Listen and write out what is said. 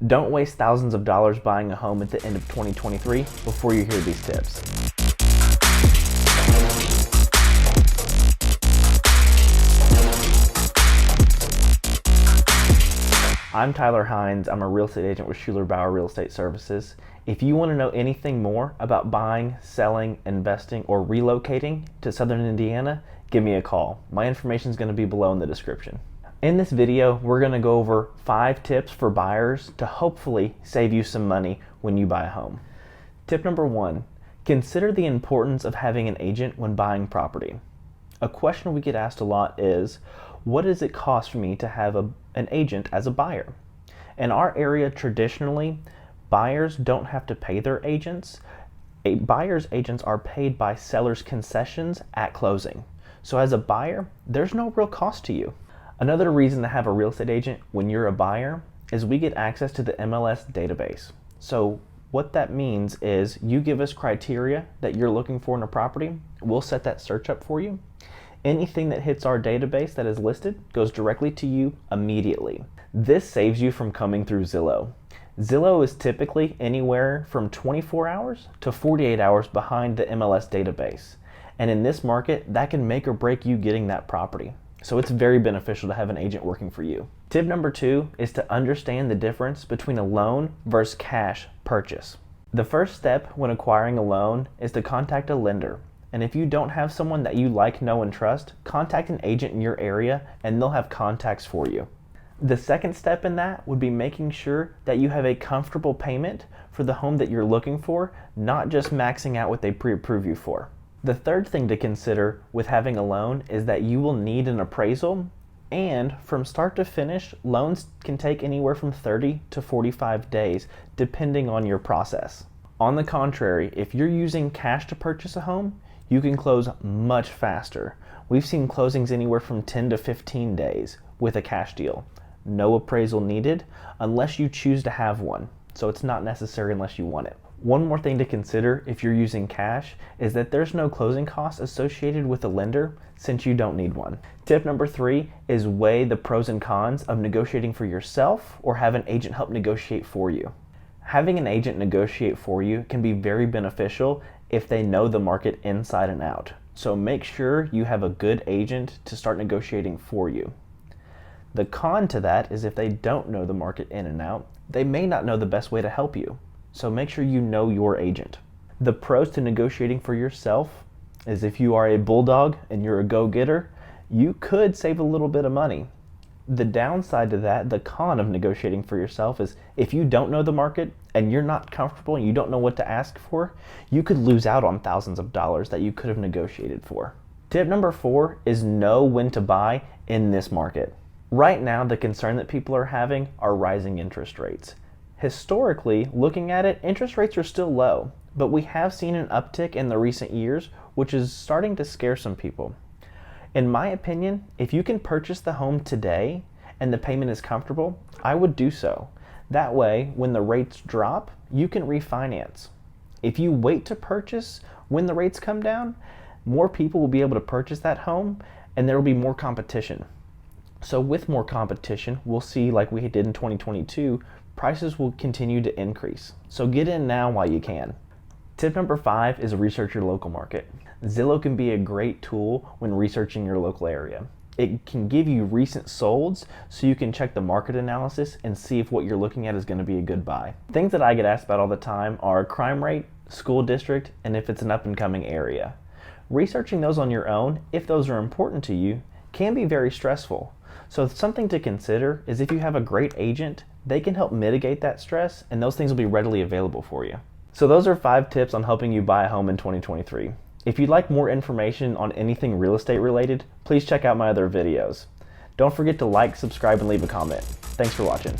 Don't waste thousands of dollars buying a home at the end of 2023 before you hear these tips. I'm Tyler Hines. I'm a real estate agent with Schuler Bauer Real Estate Services. If you want to know anything more about buying, selling, investing, or relocating to Southern Indiana, give me a call. My information is going to be below in the description. In this video, we're going to go over 5 tips for buyers to hopefully save you some money when you buy a home. Tip number 1, consider the importance of having an agent when buying property. A question we get asked a lot is, what does it cost for me to have an agent as a buyer? In our area, traditionally, buyers don't have to pay their agents. Buyers' agents are paid by sellers' concessions at closing. So as a buyer, there's no real cost to you. Another reason to have a real estate agent when you're a buyer is we get access to the MLS database. So what that means is you give us criteria that you're looking for in a property, we'll set that search up for you. Anything that hits our database that is listed goes directly to you immediately. This saves you from coming through Zillow. Zillow is typically anywhere from 24 hours to 48 hours behind the MLS database. And in this market, that can make or break you getting that property. So it's very beneficial to have an agent working for you. Tip number 2 is to understand the difference between a loan versus cash purchase. The first step when acquiring a loan is to contact a lender. And if you don't have someone that you like, know, and trust, contact an agent in your area and they'll have contacts for you. The second step in that would be making sure that you have a comfortable payment for the home that you're looking for, not just maxing out what they pre-approve you for. The third thing to consider with having a loan is that you will need an appraisal, and from start to finish, loans can take anywhere from 30 to 45 days, depending on your process. On the contrary, if you're using cash to purchase a home, you can close much faster. We've seen closings anywhere from 10 to 15 days with a cash deal. No appraisal needed unless you choose to have one. So it's not necessary unless you want it. One more thing to consider if you're using cash is that there's no closing costs associated with a lender since you don't need one. Tip number 3 is weigh the pros and cons of negotiating for yourself or have an agent help negotiate for you. Having an agent negotiate for you can be very beneficial if they know the market inside and out. So make sure you have a good agent to start negotiating for you. The con to that is if they don't know the market in and out, they may not know the best way to help you. So make sure you know your agent. The pros to negotiating for yourself is if you are a bulldog and you're a go-getter, you could save a little bit of money. The downside to that, the con of negotiating for yourself, is if you don't know the market and you're not comfortable and you don't know what to ask for, you could lose out on thousands of dollars that you could have negotiated for. Tip number 4 is know when to buy in this market. Right now, the concern that people are having are rising interest rates. Historically, looking at it, interest rates are still low, but we have seen an uptick in the recent years, which is starting to scare some people. In my opinion, if you can purchase the home today and the payment is comfortable, I would do so. That way, when the rates drop, you can refinance. If you wait to purchase when the rates come down, more people will be able to purchase that home and there will be more competition. So with more competition, we'll see, like we did in 2022, prices will continue to increase. So get in now while you can. Tip number 5 is research your local market. Zillow can be a great tool when researching your local area. It can give you recent solds so you can check the market analysis and see if what you're looking at is going to be a good buy. Things that I get asked about all the time are crime rate, school district, and if it's an up and coming area. Researching those on your own, if those are important to you, can be very stressful. So something to consider is if you have a great agent, they can help mitigate that stress and those things will be readily available for you. So those are 5 tips on helping you buy a home in 2023. If you'd like more information on anything real estate related, please check out my other videos. Don't forget to like, subscribe, and leave a comment. Thanks for watching.